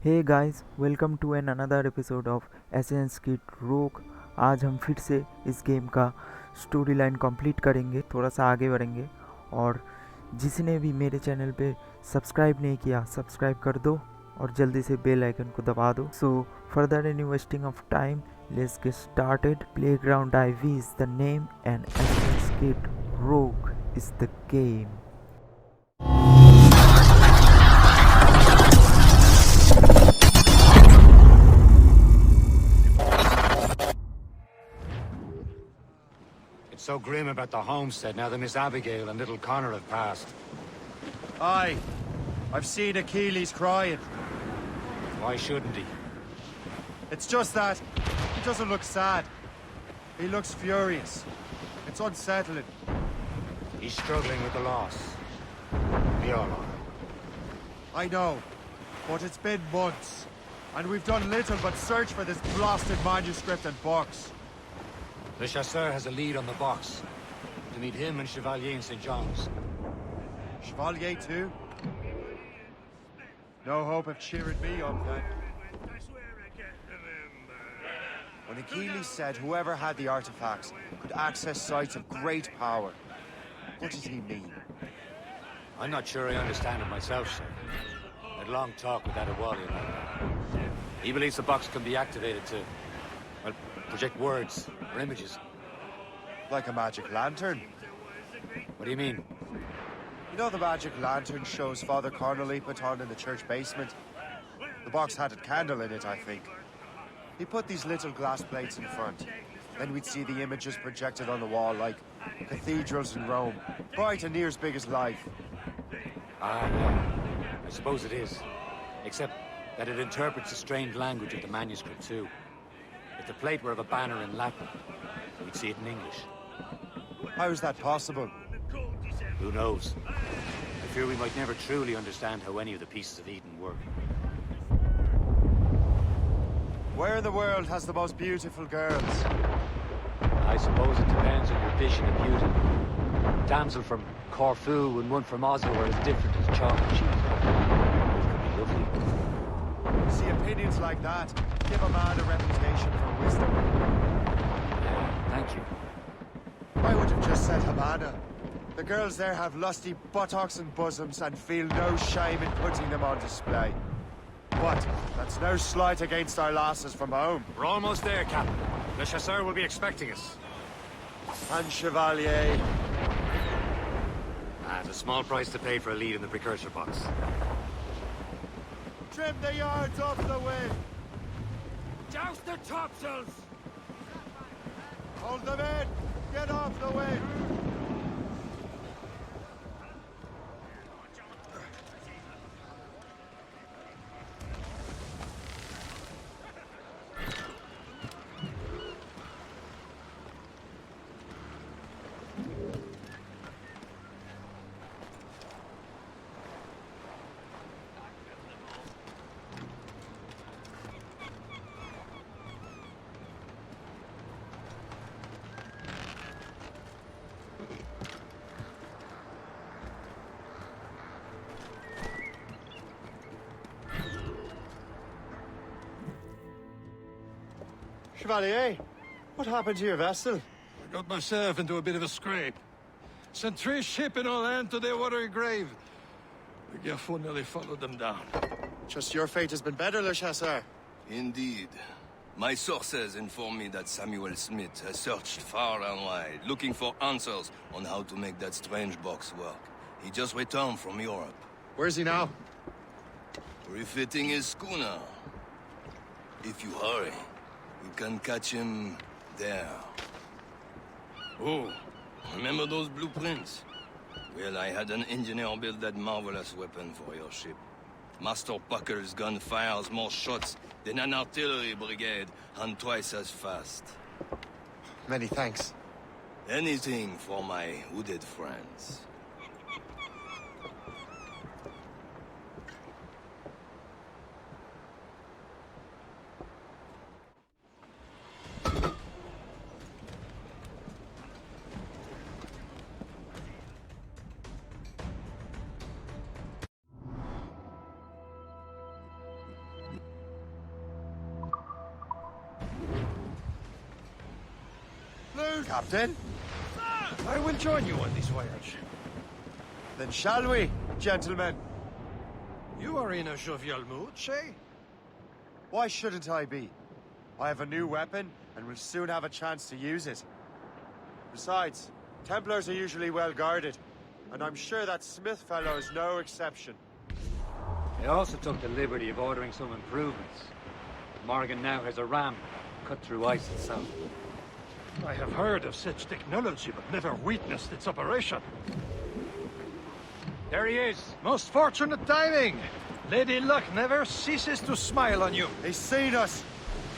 Hey guys, welcome to an another episode of Assassin's Creed Rogue. आज हम फिर से इस गेम का स्टोरी लाइन कंप्लीट करेंगे, थोड़ा सा आगे बढ़ेंगे। और जिसने भी मेरे चैनल पे सब्सक्राइब नहीं किया, सब्सक्राइब कर दो और जल्दी से बेल आइकन को दबा दो। So further any wasting of time, let's get started. Playground IV is the name and Assassin's Creed Rogue is the game. It's so grim about the homestead now that Miss Abigail and little Connor have passed. Aye. I've seen Achilles crying. Why shouldn't he? It's just that he doesn't look sad. He looks furious. It's unsettling. He's struggling with the loss. We all are. I know, but it's been months, and we've done little but search for this blasted manuscript and books. Le Chasseur has a lead on the box. To meet him and Chevalier in St. John's. Chevalier too? No hope of cheering me up then. When Achilles said whoever had the artifacts could access sites of great power, what did he mean? I'm not sure I understand it myself, sir. I had a long talk with Adewale about it. He believes the box can be activated to, well, project words or images. Like a magic lantern? What do you mean? You know the magic lantern shows Father Connolly put on in the church basement? The box had a candle in it, I think. He put these little glass plates in front. Then we'd see the images projected on the wall like cathedrals in Rome. Bright and near as big as life. Ah, yeah. I suppose it is. Except that it interprets the strange language of the manuscript, too. If the plate were of a banner in Latin, we'd see it in English. How is that possible? Who knows? I fear we might never truly understand how any of the pieces of Eden work. Where in the world has the most beautiful girls? I suppose it depends on your vision of beauty. A damsel from Corfu and one from Oslo are as different as chalk and cheese. Both could be lovely. See, opinions like that give a man a reputation for wisdom. Yeah, thank you. I would have just said Havana. The girls there have lusty buttocks and bosoms and feel no shame in putting them on display. But that's no slight against our lasses from home. We're almost there, Captain. Le Chasseur will be expecting us. And Chevalier. At a small price to pay for a lead in the precursor box. Trim the yards off the wind. Douse the topsails! Hold them in. Get off the wind. Chevalier, what happened to your vessel? I got myself into a bit of a scrape. Sent 3 ship in all hand to their watery grave. The Gerfaut nearly followed them down. Just your fate has been better, Le Chasseur. Indeed. My sources inform me that Samuel Smith has searched far and wide, looking for answers on how to make that strange box work. He just returned from Europe. Where's he now? Refitting his schooner. If you hurry, you can catch him there. Oh, remember those blueprints? Well, I had an engineer build that marvelous weapon for your ship. Master Pucker's gun fires more shots than an artillery brigade, and twice as fast. Many thanks. Anything for my hooded friends. Captain. I will join you on this voyage. Then shall we, gentlemen? You are in a jovial mood, Shay? Why shouldn't I be? I have a new weapon, and will soon have a chance to use it. Besides, Templars are usually well guarded, and I'm sure that Smith fellow is no exception. I also took the liberty of ordering some improvements. Morgan now has a ram cut through ice itself. I have heard of such technology, but never witnessed its operation. There he is. Most fortunate timing. Lady Luck never ceases to smile on you. He's seen us!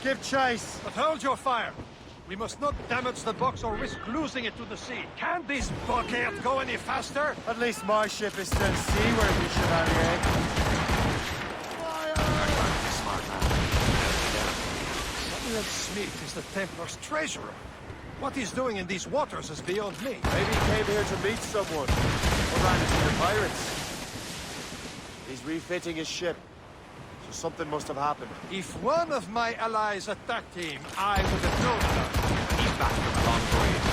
Give chase! But hold your fire. We must not damage the box or risk losing it to the sea. Can this bucket go any faster? At least my ship is still seaworthy, Chevalier. Samuel Smith is the Templar's treasurer. What he's doing in these waters is beyond me. Maybe he came here to meet someone, or ran into the pirates. He's refitting his ship, so something must have happened. If one of my allies attacked him, I would have known about it. He's back from a long voyage.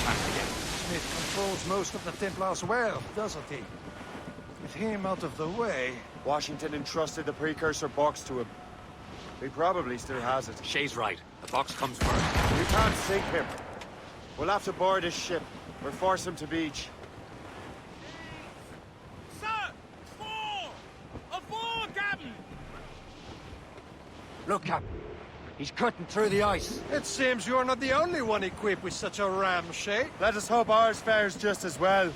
Back again. Smith controls most of the Templars well, doesn't he? With him out of the way... Washington entrusted the precursor box to him. He probably still has it. Shay's right. The box comes first. We can't sink him. We'll have to board his ship, or force him to beach. Sir! Four! Aboard, Captain! Look, Captain. He's cutting through the ice. It seems you're not the only one equipped with such a ram, Shay. Let us hope ours fares just as well.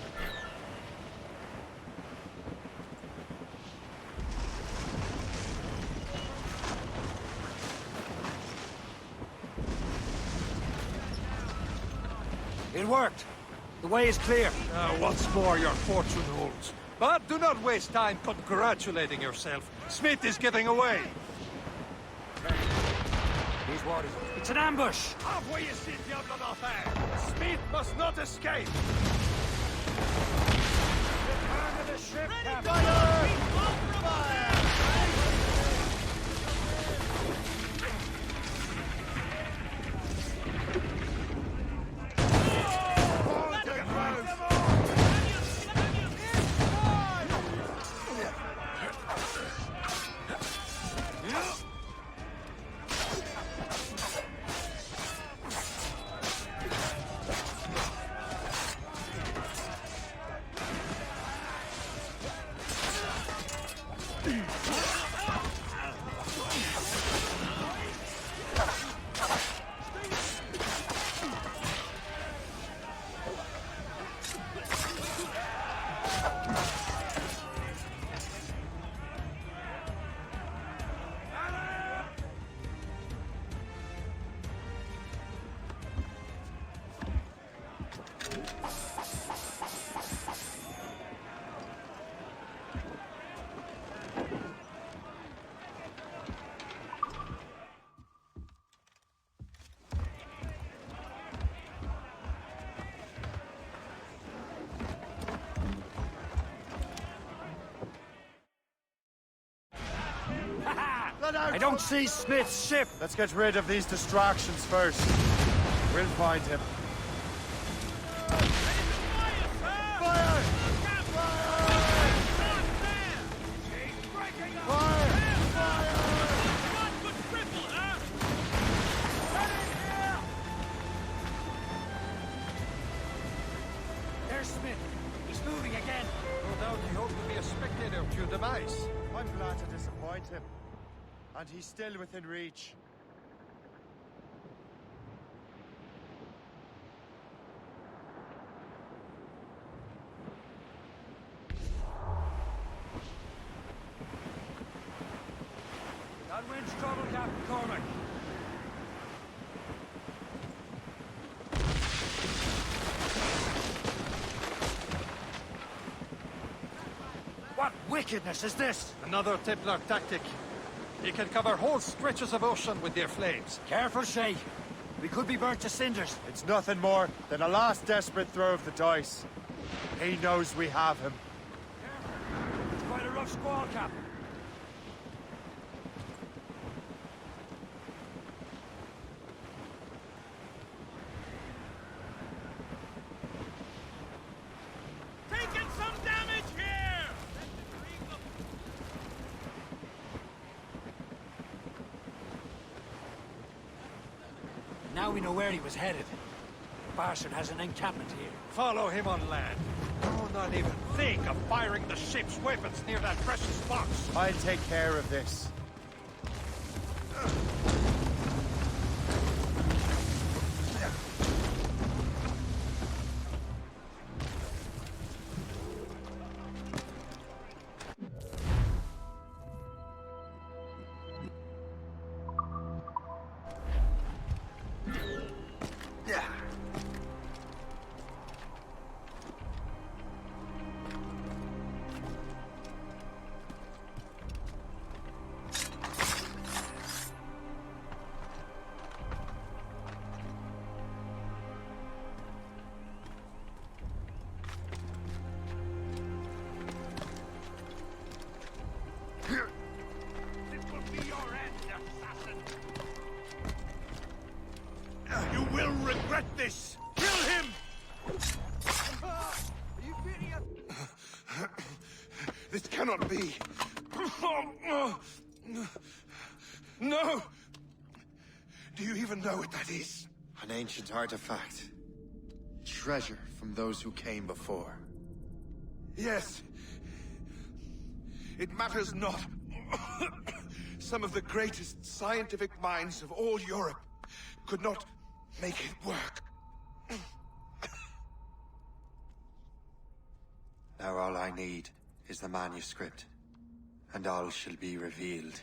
It worked. The way is clear. Once more your fortune holds. But do not waste time congratulating yourself. Smith is getting away. These waters. It's an ambush. Halfway you see Diablo d'Enfer. Smith must not escape. Return to the ship, Captain. I don't see Smith's ship. Let's get rid of these distractions first. We'll find him. There's Smith. He's moving again. No doubt he hoped to be a spectator to your demise. I'm glad to disappoint him. And he's still within reach. That wind's trouble, Captain Cormac. What wickedness is this? Another Templar tactic. They can cover whole stretches of ocean with their flames. Careful, Shay. We could be burnt to cinders. It's nothing more than a last desperate throw of the dice. He knows we have him. It's quite a rough squall, Captain. Now we know where he was headed. The bastard has an encampment here. Follow him on land. Do not even think of firing the ship's weapons near that precious box. I'll take care of this. This will be your end, assassin. You will regret this. Kill him! This cannot be. No! Do you even know what that is? An ancient artifact. Treasure from those who came before. Yes. It matters not. Some of the greatest scientific minds of all Europe could not make it work. Now all I need is the manuscript, and all shall be revealed.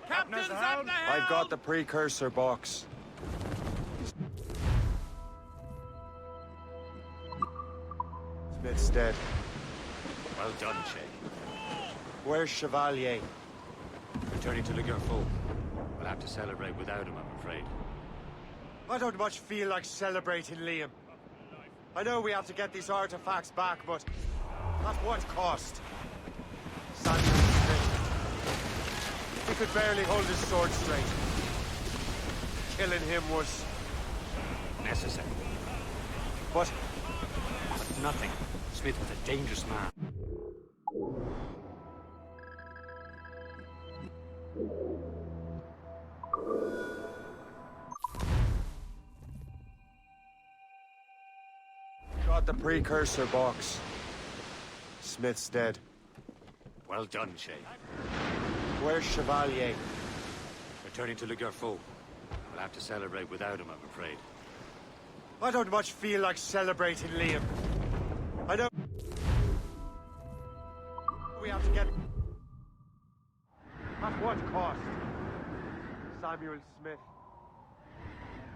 Captain's at the helm! I've got the precursor box. Smith's dead. Well done, Shay. Where's Chevalier? Returning to Le Gerfaut. We'll have to celebrate without him, I'm afraid. I don't much feel like celebrating, Liam. I know we have to get these artifacts back, but at what cost? Sandy Smith. He could barely hold his sword straight. Killing him was... Necessary. But But nothing. Smith was a dangerous man. got the precursor box. Smith's dead. Well done, Shay. Where's Chevalier? Returning to Le Gerfaut. We'll have to celebrate without him, I'm afraid. I don't much feel like celebrating, Liam. I know... We have to get... At what cost? Samuel Smith.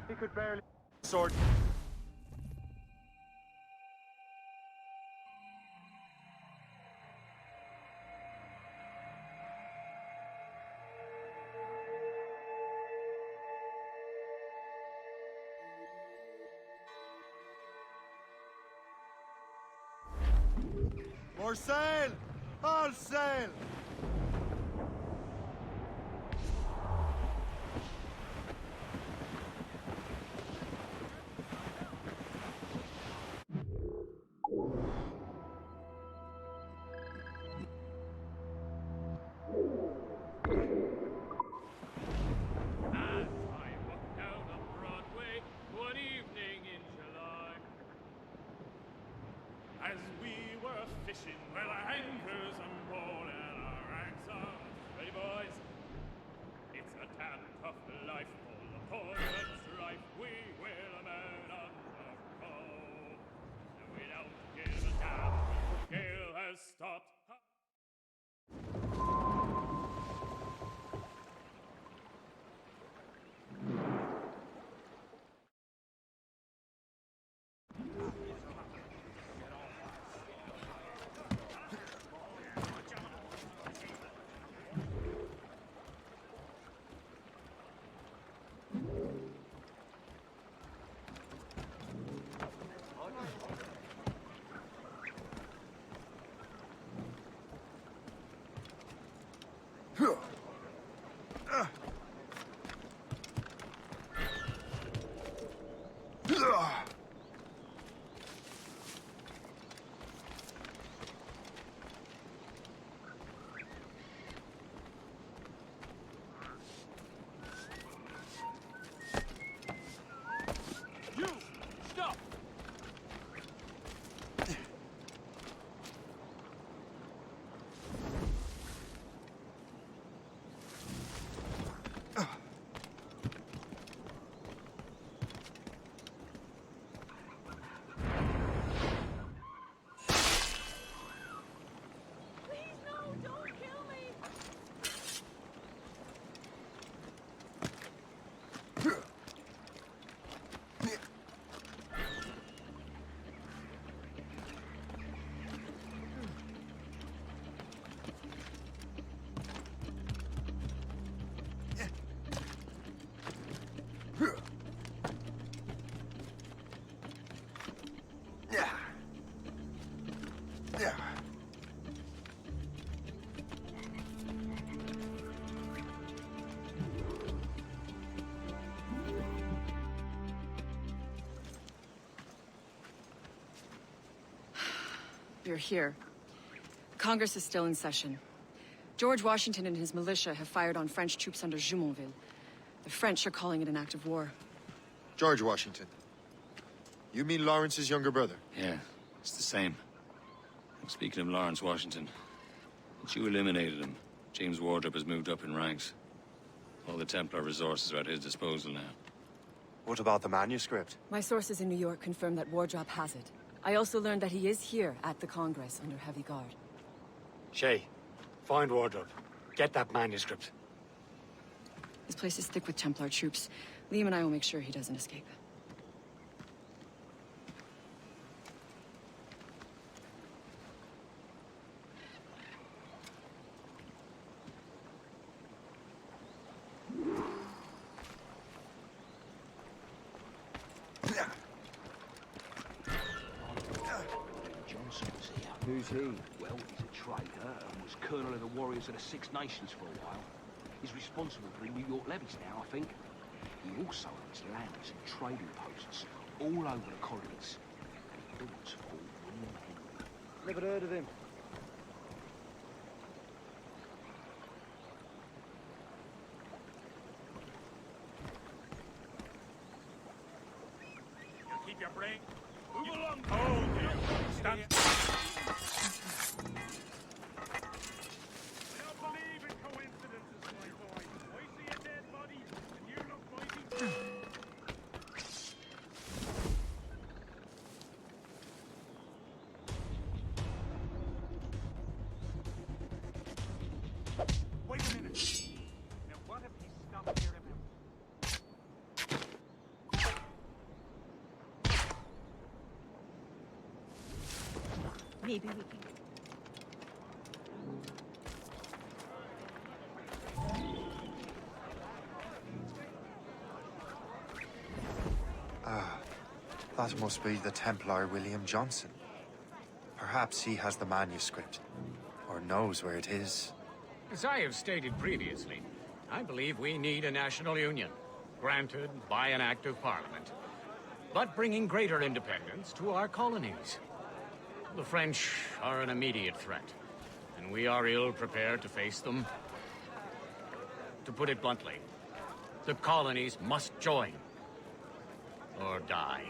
He could barely sword. More sail! All sail! As we were fishing with our anchors and ball and our ranks are ready, boys. It's a damn tough life full of toil and strife. We will a man undergo, and we don't give a damn when the gale has stopped. You! Stop! Please, no! Don't kill me! You're here. Congress is still in session. George Washington and his militia have fired on French troops under Jumonville. The French are calling it an act of war. George Washington. You mean Lawrence's younger brother? Yeah, it's the same. Speaking of Lawrence Washington, since you eliminated him, James Wardrop has moved up in ranks. All the Templar resources are at his disposal now. What about the manuscript? My sources in New York confirm that Wardrop has it. I also learned that he is here at the Congress under heavy guard. Shay, find Wardrobe. Get that manuscript. This place is thick with Templar troops. Liam and I will make sure he doesn't escape. Who's he? Well, he's a traitor and was colonel of the warriors of the Six Nations for a while. He's responsible for the New York levies now, I think. He also owns lands and trading posts all over the colonies. And he built Fort William Henry. Never heard of him. Keep your brain. Move along. Oh, dear. Stand. I don't believe in coincidences, my boy. I see a dead body, and you look mighty. Wait a minute. Now, what if he stopped here and Maybe we can... That must be the Templar William Johnson. Perhaps he has the manuscript, or knows where it is. As I have stated previously, I believe we need a national union, granted by an act of parliament, but bringing greater independence to our colonies. The French are an immediate threat, and we are ill prepared to face them. To put it bluntly, the colonies must join, or die.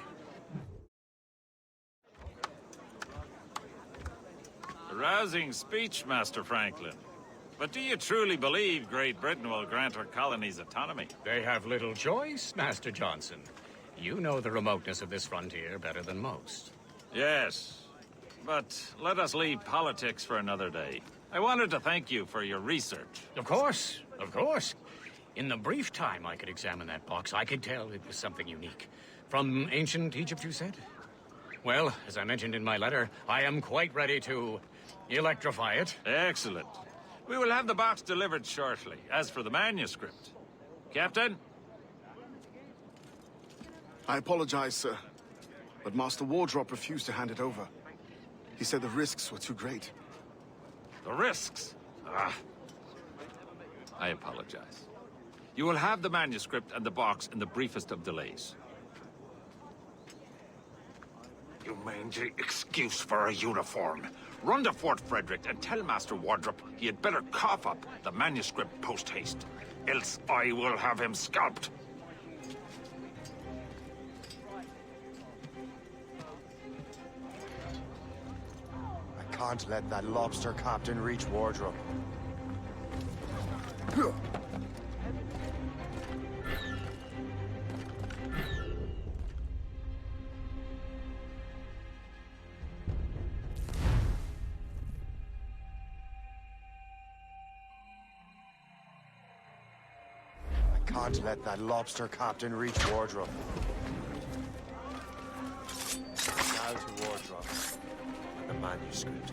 A rousing speech, Master Franklin. But do you truly believe Great Britain will grant her colonies autonomy? They have little choice, Master Johnson. You know the remoteness of this frontier better than most. Yes, but let us leave politics for another day. I wanted to thank you for your research. Of course, of course. In the brief time I could examine that box, I could tell it was something unique. From ancient Egypt, you said? Well, as I mentioned in my letter, I am quite ready to electrify it. Excellent. We will have the box delivered shortly. As for the manuscript... Captain? I apologize, sir, but Master Wardrop refused to hand it over. He said the risks were too great. The risks? Ah. I apologize. You will have the manuscript and the box in the briefest of delays. You mangy excuse for a uniform. Run to Fort Frederick and tell Master Wardrop he had better cough up the manuscript post-haste. Else I will have him scalped. I can't let that lobster captain reach Wardrop. Can't let that lobster captain reach Wardrop. Now to Wardrop and the manuscript.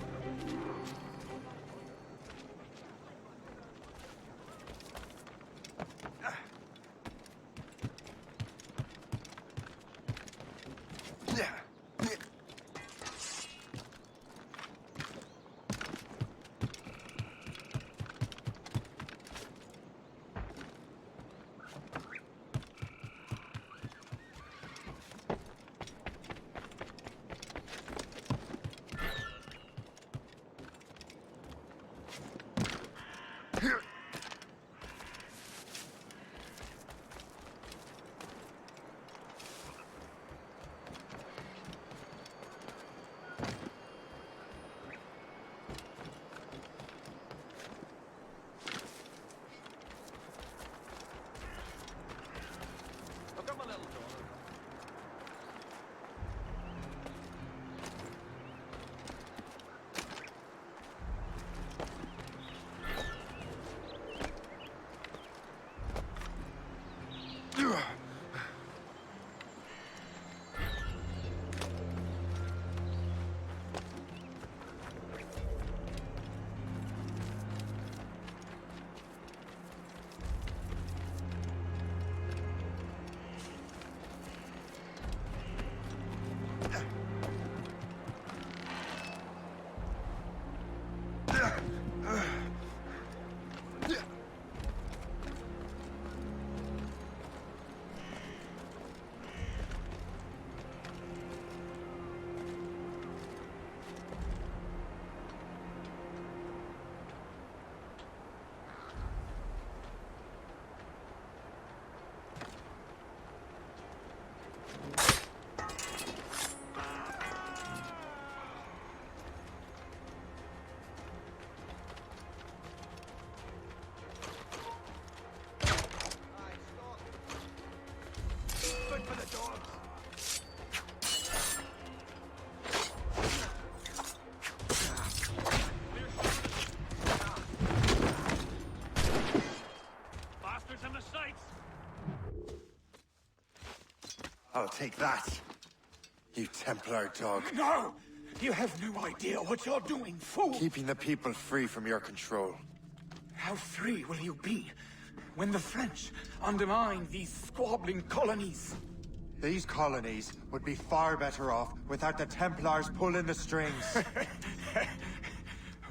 I'll take that, you Templar dog. No! You have no idea what you're doing, fool! Keeping the people free from your control. How free will you be when the French undermine these squabbling colonies? These colonies would be far better off without the Templars pulling the strings.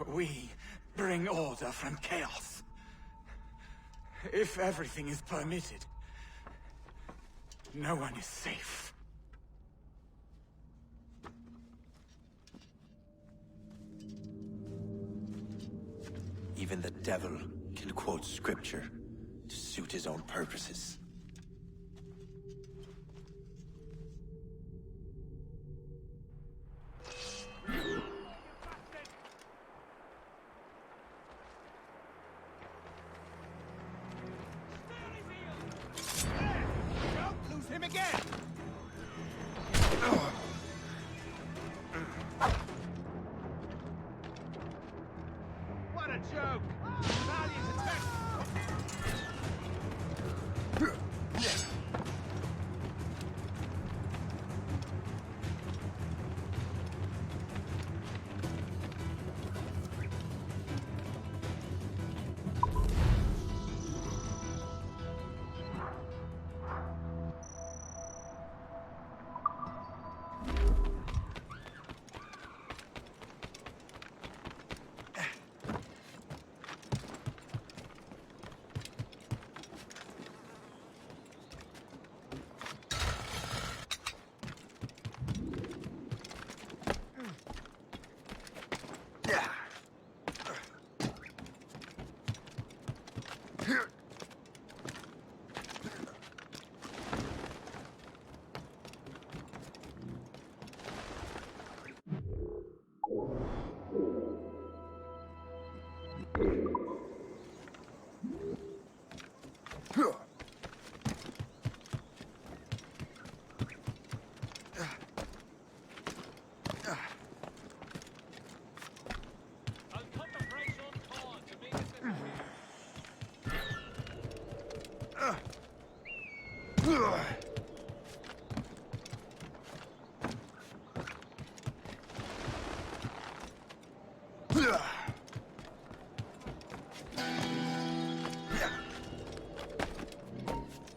We bring order from chaos. If everything is permitted, no one is safe. Even the devil can quote scripture to suit his own purposes. Don't lose him again! What a joke! Valiant attack!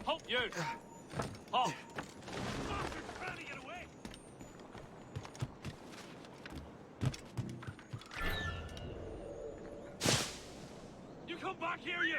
Halt, you! Halt! You come back here, you!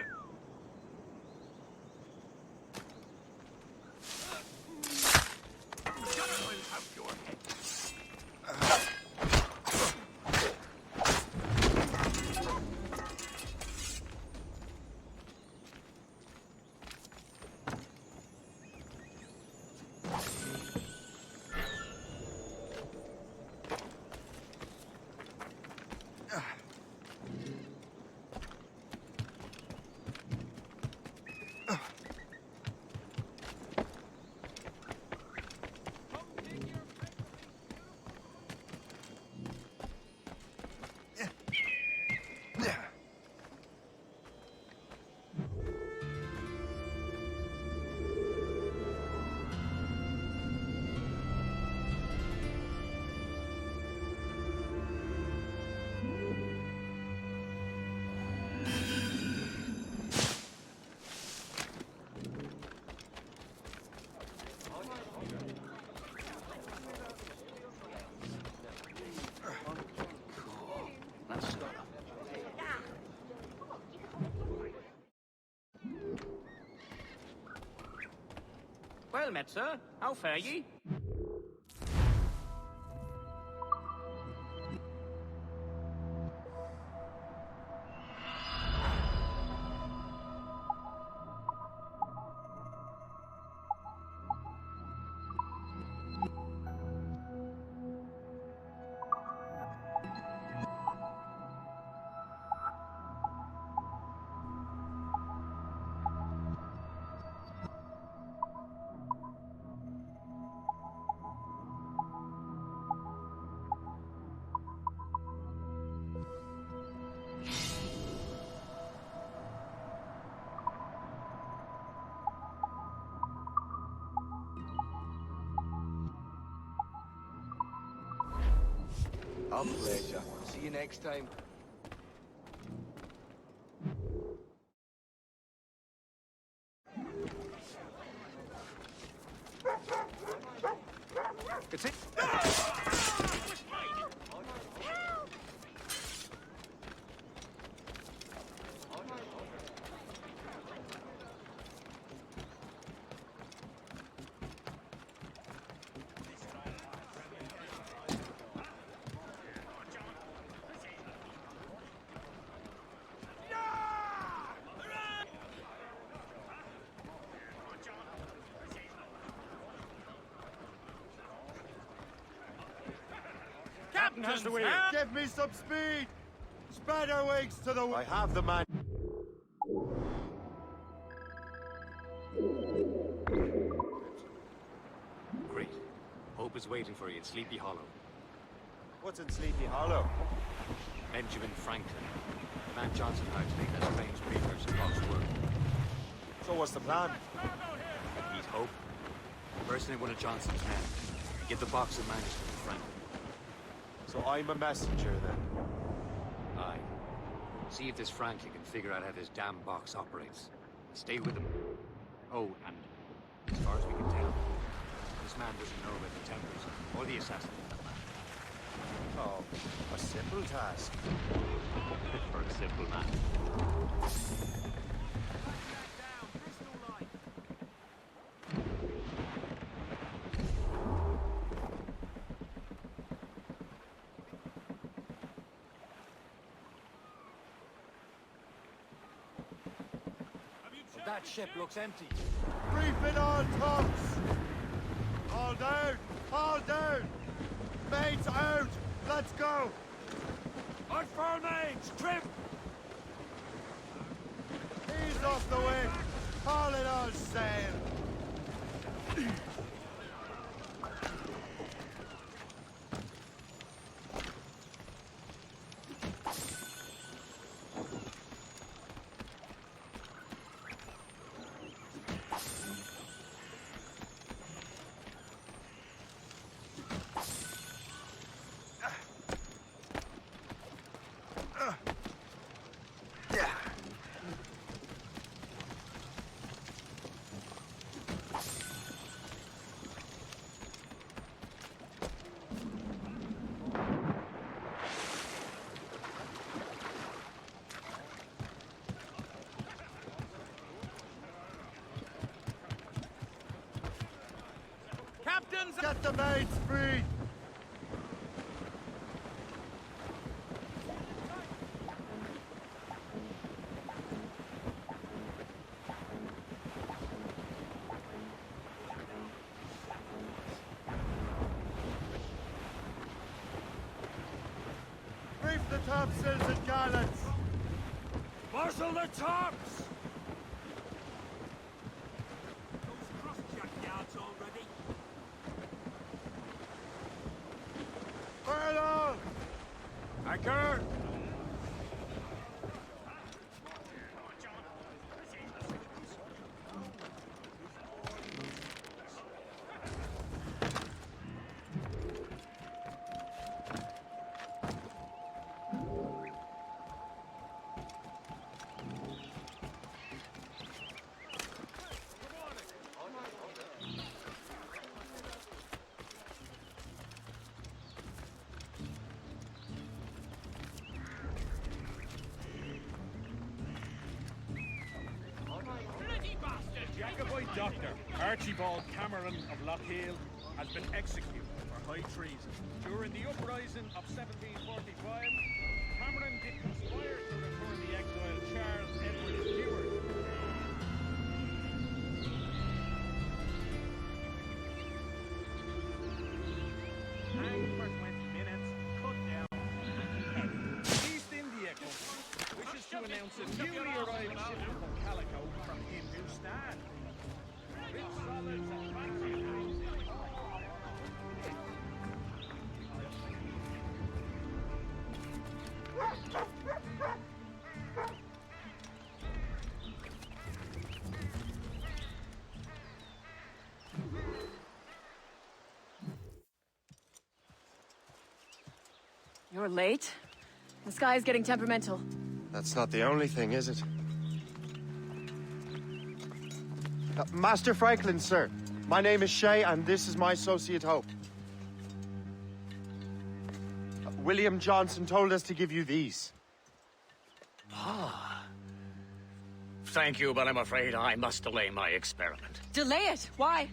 Well met, sir. How fare ye? A pleasure. See you next time. It's it. Captain has the wheel. Give me some speed! Spread our wings to the... I have the man. Great. Hope is waiting for you in Sleepy Hollow. What's in Sleepy Hollow? Benjamin Franklin. The man Johnson hired to make that strange precursor box work. So what's the plan? Meet Hope. Personate one of Johnson's men. And give the box of manuscript to Franklin. So I'm a messenger then? Aye. See if this Franklin can figure out how this damn box operates. Stay with him. Oh, and as far as we can tell, this man doesn't know about the Templars or the assassin. Oh, a simple task. For a simple man. That ship looks empty. Brief it all, tops! All down! All down! Mates out! Let's go! On four mains, trim! Ease off the wind! Haul it all sail! Captains! Get the mates free! Brief the topsails and gallants! Marshal the tops! Furlong! Anchor! Jacobite doctor Archibald Cameron of Lochiel has been executed for high treason. During the uprising of 1745, Cameron did conspire to return the exiled Charles Edward Stewart. Hanged for 20 minutes, cut down, and the East India Company wishes to announce a newly arrived shipment of calico from Hindustan. Rich solids and fancy things in You're late. The sky is getting temperamental. That's not the only thing, is it? Master Franklin, sir. My name is Shay, and this is my associate Hope. William Johnson told us to give you these. Ah. Thank you, but I'm afraid I must delay my experiment. Delay it? Why?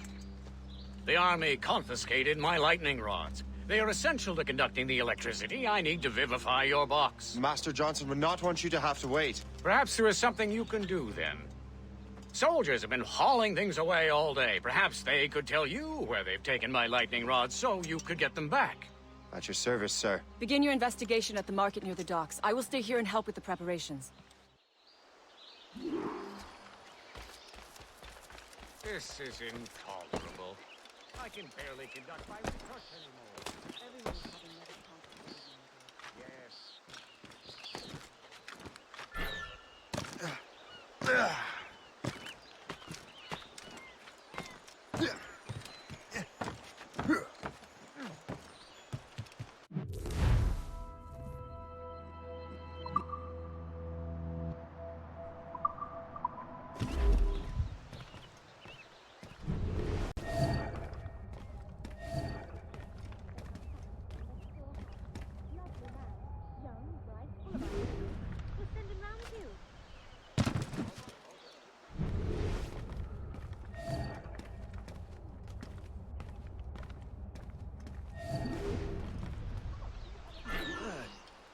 The army confiscated my lightning rods. They are essential to conducting the electricity I need to vivify your box. Master Johnson would not want you to have to wait. Perhaps there is something you can do, then. Soldiers have been hauling things away all day. Perhaps they could tell you where they've taken my lightning rods so you could get them back. At your service, sir. Begin your investigation at the market near the docks. I will stay here and help with the preparations. This is intolerable. I can barely conduct my research anymore. Everyone's having medical complications. Yes.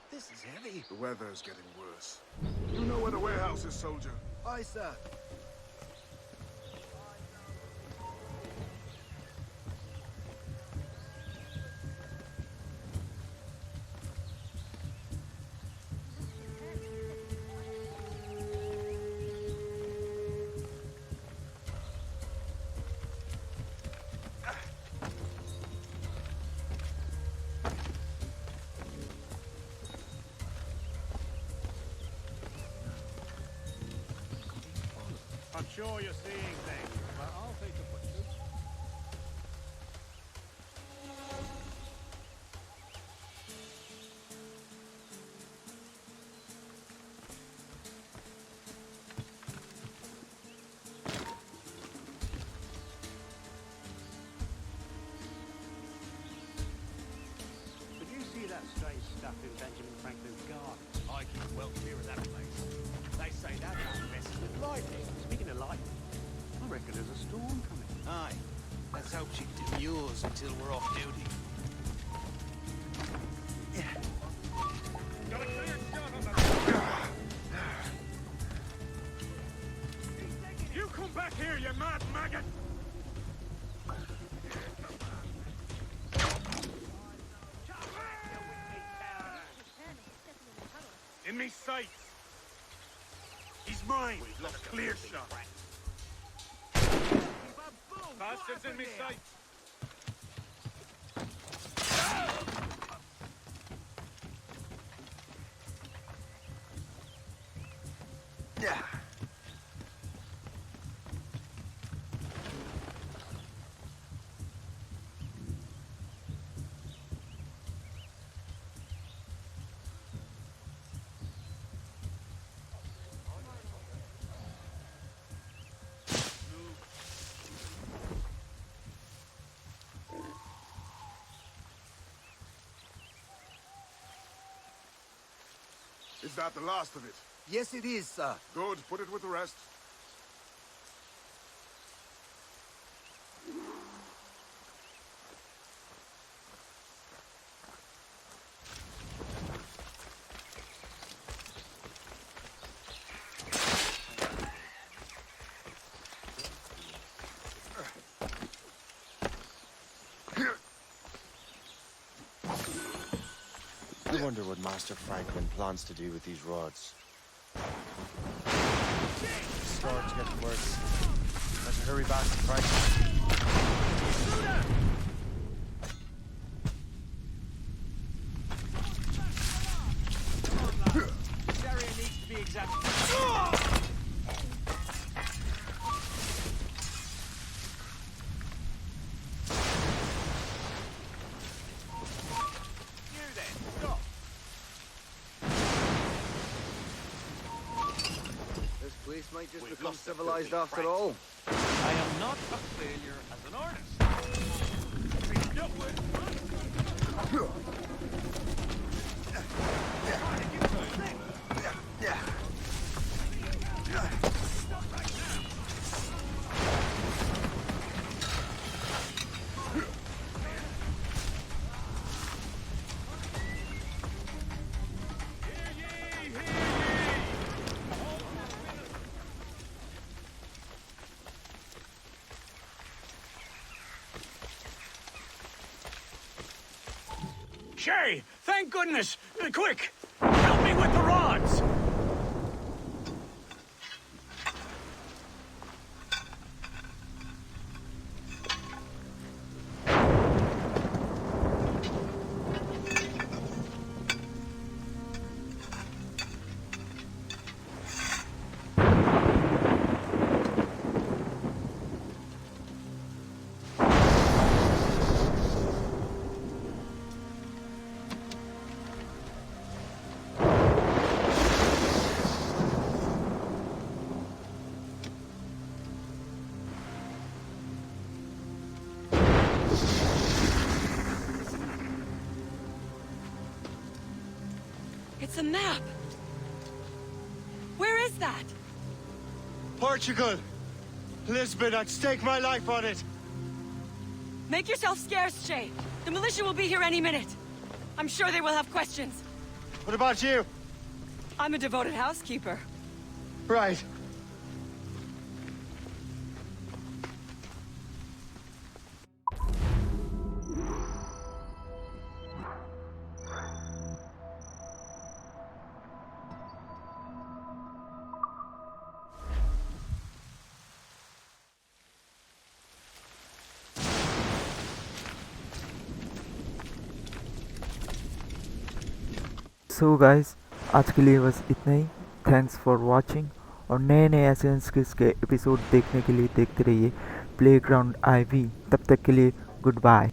This is heavy. The weather's getting worse. You know where the warehouse is, soldier? Aye, sir. I'm sure you're seeing things, but I'll take the butcher. Did you see that strange stuff in Benjamin Franklin's garden? I keep well clear of that place. They say that man messes with lightning. Speaking of lightning, I reckon there's a storm coming. Aye. Let's hope she demurs until we're off duty. Got a clear shot on the... You come back here, you mad maggot! In me sights! He's mine! We've lost a clear shot. Bastards in me sights! Yeah. Is that the last of it? Yes, it is, sir. Good. Put it with the rest. I wonder what Master Franklin plans to do with these rods. The storm's getting worse. Let's hurry back to Franklin. This area needs to be examined. You then, stop. artist, mate. Just look civilized after all. I am not a failure as an artist. Shay, thank goodness! Quick! Help me with the rods! It's a map! Where is that? Portugal! Lisbon, I'd stake my life on it! Make yourself scarce, Shay. The militia will be here any minute. I'm sure they will have questions. What about you? I'm a devoted housekeeper. Right. So guys, आज के लिए बस इतना ही। Thanks for watching, और नए नए essence किस के एपिसोड देखने के लिए देखते रहिए प्लेग्राउंड IV। तब तक के लिए गुड बाय।